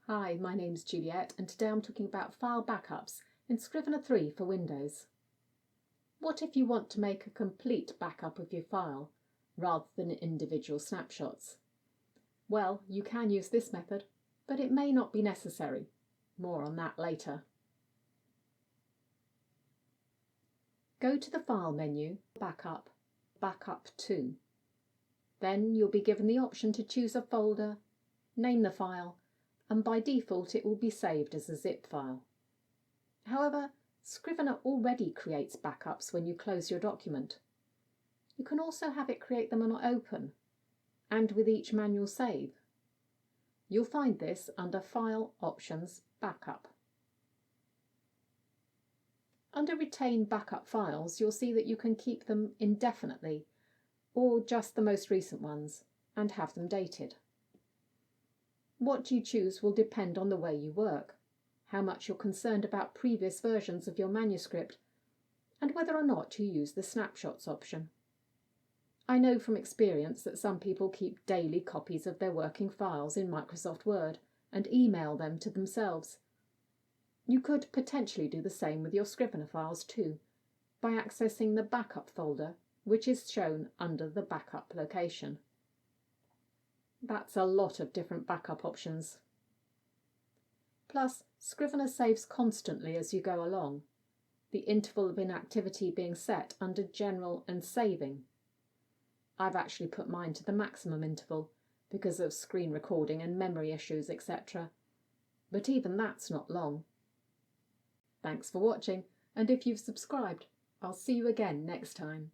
Hi, my name's Juliet and today I'm talking about file backups in Scrivener 3 for Windows. What if you want to make a complete backup of your file rather than individual snapshots? Well, you can use this method, but it may not be necessary. More on that later. Go to the File menu, Backup, Backup to. Then you'll be given the option to choose a folder, name the file, and by default it will be saved as a zip file. However, Scrivener already creates backups when you close your document. You can also have it create them on Open, and with each manual save. You'll find this under File Options Backup. Under Retain Backup Files, you'll see that you can keep them indefinitely, or just the most recent ones, and have them dated. What you choose will depend on the way you work, how much you're concerned about previous versions of your manuscript, and whether or not you use the snapshots option. I know from experience that some people keep daily copies of their working files in Microsoft Word and email them to themselves. You could potentially do the same with your Scrivener files too, by accessing the Backup folder, which is shown under the Backup location. That's a lot of different backup options. Plus, Scrivener saves constantly as you go along, the interval of inactivity being set under General and Saving. I've actually put mine to the maximum interval because of screen recording and memory issues, etc. But even that's not long. Thanks for watching, and if you've subscribed, I'll see you again next time.